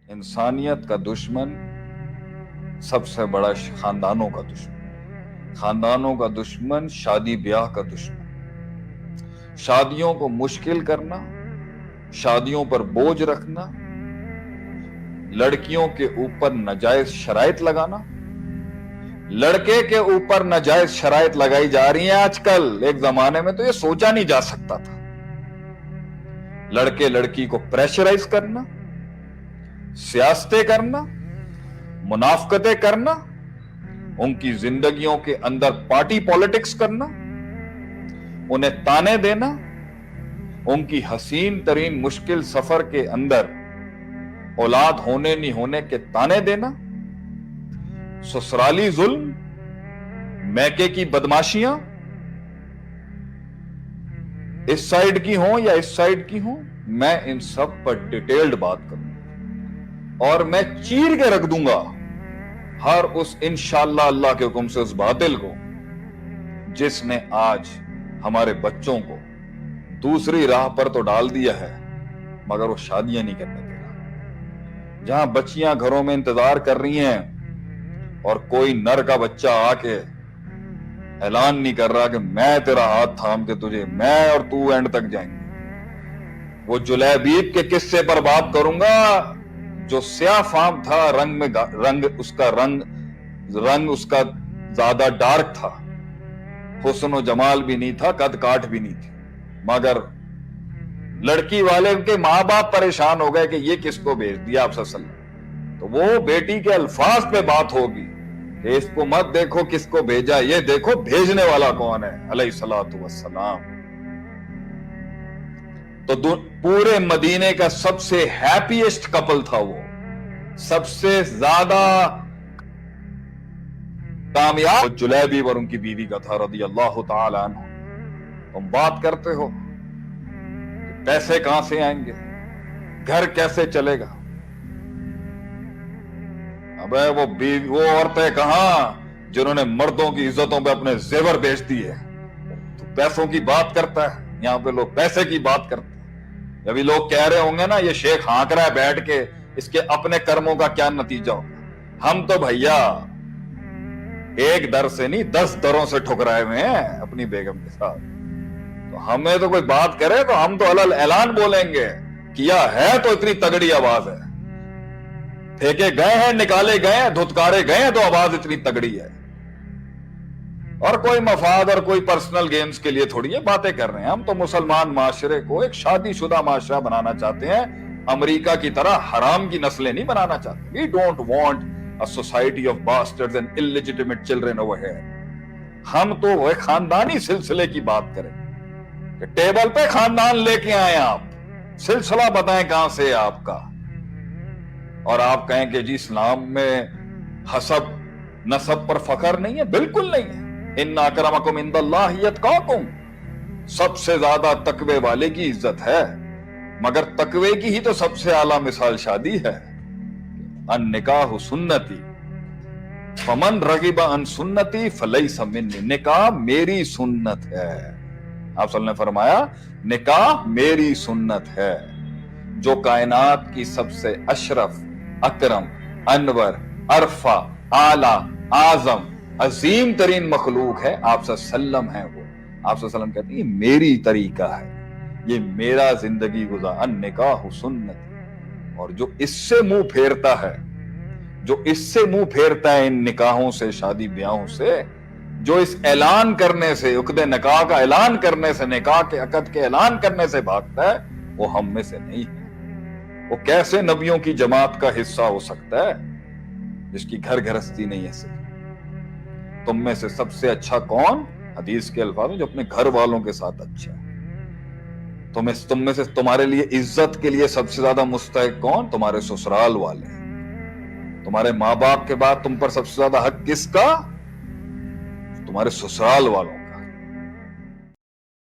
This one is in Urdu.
انسانیت کا دشمن سب سے بڑا خاندانوں کا دشمن، خاندانوں کا دشمن شادی بیاہ کا دشمن، شادیوں کو مشکل کرنا، شادیوں پر بوجھ رکھنا، لڑکیوں کے اوپر ناجائز شرائط لگانا، لڑکے کے اوپر ناجائز شرائط لگائی جا رہی ہیں آج کل۔ ایک زمانے میں تو یہ سوچا نہیں جا سکتا تھا۔ لڑکے لڑکی کو پریشرائز کرنا، سیاستیں کرنا، منافقتیں کرنا، ان کی زندگیوں کے اندر پارٹی پالیٹکس کرنا، انہیں تانے دینا، ان کی حسین ترین مشکل سفر کے اندر اولاد ہونے نہیں ہونے کے تانے دینا، سسرالی ظلم، میکے کی بدماشیاں، اس سائیڈ کی ہوں یا اس سائیڈ کی ہوں، میں ان سب پر ڈیٹیلڈ بات کروں اور میں چیر کے رکھ دوں گا ہر اس انشاءاللہ اللہ کے حکم سے اس باطل کو جس نے آج ہمارے بچوں کو دوسری راہ پر تو ڈال دیا ہے مگر وہ شادیاں نہیں کرنے دے رہا۔ جہاں بچیاں گھروں میں انتظار کر رہی ہیں اور کوئی نر کا بچہ آ کے اعلان نہیں کر رہا کہ میں تیرا ہاتھ تھام کے تجھے، میں اور تو اینڈ تک جائیں گے۔ وہ جلیبیب کے قصے پر بات کروں گا جو سیاہ فام تھا، رنگ اس کا زیادہ ڈارک تھا، حسن و جمال بھی نہیں تھا، قد کاٹ بھی نہیں تھی، مگر لڑکی والے کے ماں باپ پریشان ہو گئے کہ یہ کس کو بھیج دیا آپ صلی اللہ علیہ وسلم۔ تو وہ بیٹی کے الفاظ پہ بات ہوگی کہ اس کو مت دیکھو کس کو بھیجا، یہ دیکھو بھیجنے والا کون ہے، علیہ الصلوۃ والسلام۔ تو پورے مدینے کا سب سے ہیپیسٹ کپل تھا، وہ سب سے زیادہ کامیاب جلیبیب اور ان کی بیوی کا تھا رضی اللہ تعالی عنہ۔ تم بات کرتے ہو کہ پیسے کہاں سے آئیں گے، گھر کیسے چلے گا، ابے وہ عورتیں کہاں جنہوں نے مردوں کی عزتوں پہ اپنے زیور بیچ دیے۔ تو پیسوں کی بات کرتا ہے، یہاں پہ لوگ پیسے کی بات کرتے ہیں۔ ابھی لوگ کہہ رہے ہوں گے نا یہ شیخ ہانک رہا ہے بیٹھ کے، اس کے اپنے کرموں کا کیا نتیجہ ہوگا۔ ہم تو بھیا ایک در سے نہیں 10 دروں سے ٹھکرائے ہوئے ہیں اپنی بیگم کے ساتھ۔ تو ہمیں تو کوئی بات کرے تو ہم تو علل اعلان بولیں گے، کیا ہے تو اتنی تگڑی آواز ہے، پھینکے گئے ہیں، نکالے گئے ہیں، دھتکارے گئے ہیں تو آواز اتنی تگڑی ہے۔ اور کوئی مفاد اور کوئی پرسنل گیمز کے لیے تھوڑی یہ باتیں کر رہے ہیں۔ ہم تو مسلمان معاشرے کو ایک شادی شدہ معاشرہ بنانا چاہتے ہیں، امریکہ کی طرح حرام کی نسلیں نہیں بنانا چاہتے۔ We don't want a society of bastards and illegitimate children over here۔ ہم تو وہ خاندانی سلسلے کی بات کریں کہ ٹیبل پہ خاندان لے کے آئیں، آپ سلسلہ بتائیں کہاں سے ہے آپ کا، اور آپ کہیں کہ جی اسلام میں حسب نسب پر فخر نہیں ہے۔ بالکل نہیں ہے۔ ان اکرمکم عند اللہ اتقاکم، سب سے زیادہ تقوی والے کی عزت ہے، مگر تقوی کی ہی تو سب سے اعلیٰ مثال شادی ہے۔ النکاح سنتی فمن رغب عن سنتی فلیس منی، نکاح میری سنت ہے۔ آپ صلی اللہ علیہ وسلم نے فرمایا نکاح میری سنت ہے۔ جو کائنات کی سب سے اشرف، اکرم، انور، ارفع، اعلی، اعظم، عظیم ترین مخلوق ہے، آپ صلی اللہ علیہ وسلم ہے۔ وہ آپ صلی اللہ علیہ وسلم کہتے ہیں یہ میری طریقہ ہے، یہ میرا زندگی گزار، النکاح سنت۔ اور جو اس سے منہ پھیرتا ہے، جو اس سے منہ پھیرتا ہے ان نکاحوں سے، شادی بیاہوں سے، جو اس اعلان کرنے سے، عقد نکاح کا اعلان کرنے سے، نکاح کے عقد کے اعلان کرنے سے بھاگتا ہے، وہ ہم میں سے نہیں ہے۔ وہ کیسے نبیوں کی جماعت کا حصہ ہو سکتا ہے جس کی گھر گھرستی نہیں ہے صحیح؟ تم میں سے سب سے اچھا کون؟ حدیث کے الفاظ جو اپنے گھر والوں کے ساتھ اچھا ہے۔ تم میں سے تمہارے لیے عزت کے لیے سب سے زیادہ مستحق کون؟ تمہارے سسرال والے۔ تمہارے ماں باپ کے بعد تم پر سب سے زیادہ حق کس کا؟ تمہارے سسرال والوں۔